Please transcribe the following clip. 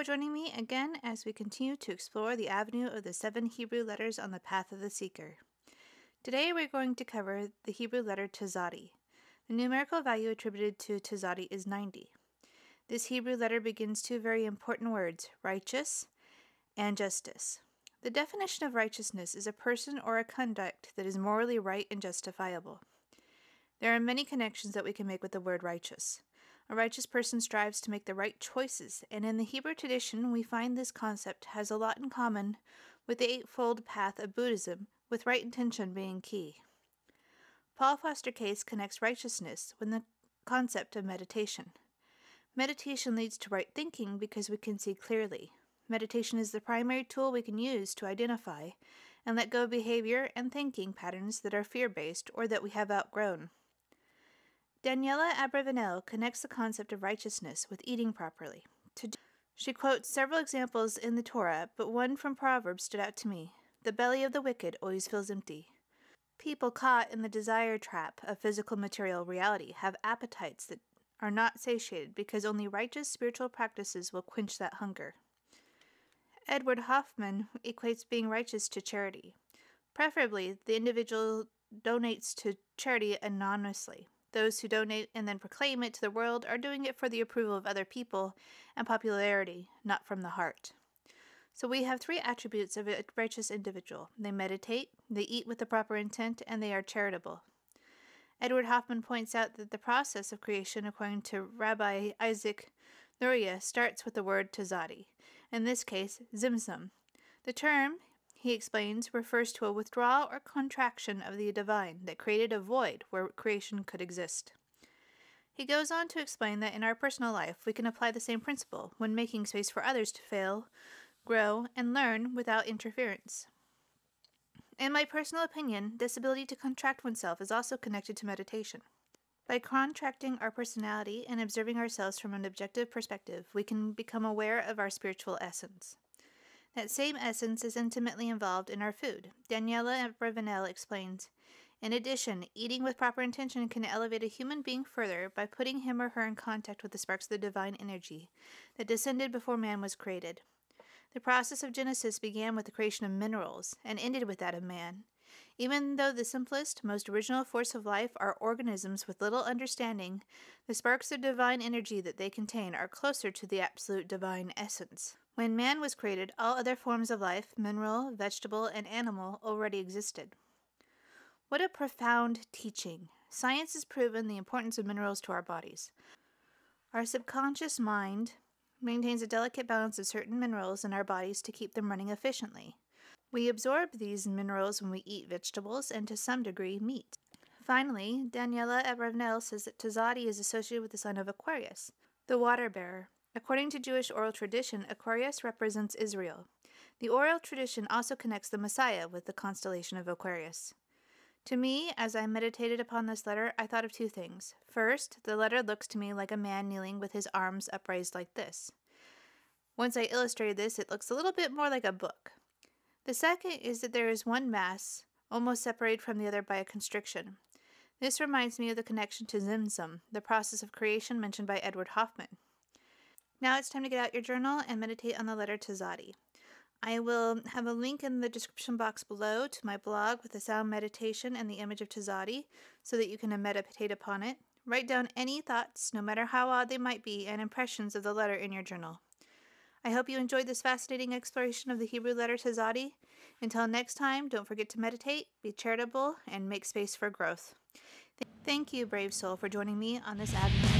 for joining me again as we continue to explore the avenue of the 7 Hebrew letters on the path of the seeker. Today we're going to cover the Hebrew letter Tizaddi. The numerical value attributed to Tizaddi is 90. This Hebrew letter begins two very important words, righteous and justice. The definition of righteousness is a person or a conduct that is morally right and justifiable. There are many connections that we can make with the word righteous. A righteous person strives to make the right choices, and in the Hebrew tradition we find this concept has a lot in common with the Eightfold Path of Buddhism, with right intention being key. Paul Foster Case connects righteousness with the concept of meditation. Meditation leads to right thinking because we can see clearly. Meditation is the primary tool we can use to identify and let go of behavior and thinking patterns that are fear-based or that we have outgrown. Daniela Abravanel connects the concept of righteousness with eating properly. She quotes several examples in the Torah, but one from Proverbs stood out to me. The belly of the wicked always feels empty. People caught in the desire trap of physical material reality have appetites that are not satiated because only righteous spiritual practices will quench that hunger. Edward Hoffman equates being righteous to charity. Preferably, the individual donates to charity anonymously. Those who donate and then proclaim it to the world are doing it for the approval of other people and popularity, not from the heart. So we have 3 attributes of a righteous individual. They meditate, they eat with the proper intent, and they are charitable. Edward Hoffman points out that the process of creation, according to Rabbi Isaac Luria, starts with the word Tizaddi, in this case, zimzum. The term, he explains, refers to a withdrawal or contraction of the divine that created a void where creation could exist. He goes on to explain that in our personal life we can apply the same principle when making space for others to fail, grow, and learn without interference. In my personal opinion, this ability to contract oneself is also connected to meditation. By contracting our personality and observing ourselves from an objective perspective, we can become aware of our spiritual essence. That same essence is intimately involved in our food. Daniela Abravanel explains, in addition, eating with proper intention can elevate a human being further by putting him or her in contact with the sparks of the divine energy that descended before man was created. The process of Genesis began with the creation of minerals and ended with that of man. Even though the simplest, most original force of life are organisms with little understanding, the sparks of divine energy that they contain are closer to the absolute divine essence. When man was created, all other forms of life, mineral, vegetable, and animal, already existed. What a profound teaching! Science has proven the importance of minerals to our bodies. Our subconscious mind maintains a delicate balance of certain minerals in our bodies to keep them running efficiently. We absorb these minerals when we eat vegetables and, to some degree, meat. Finally, Daniela Abravanel says that Tizaddi is associated with the sign of Aquarius, the water bearer. According to Jewish oral tradition, Aquarius represents Israel. The oral tradition also connects the Messiah with the constellation of Aquarius. To me, as I meditated upon this letter, I thought of 2 things. First, the letter looks to me like a man kneeling with his arms upraised like this. Once I illustrated this, it looks a little bit more like a book. The second is that there is one mass, almost separated from the other by a constriction. This reminds me of the connection to zimzum, the process of creation mentioned by Edward Hoffman. Now it's time to get out your journal and meditate on the letter Tizaddi. I will have a link in the description box below to my blog with the sound meditation and the image of Tizaddi so that you can meditate upon it. Write down any thoughts, no matter how odd they might be, and impressions of the letter in your journal. I hope you enjoyed this fascinating exploration of the Hebrew letter Tizaddi. Until next time, don't forget to meditate, be charitable, and make space for growth. Thank you, brave soul, for joining me on this avenue.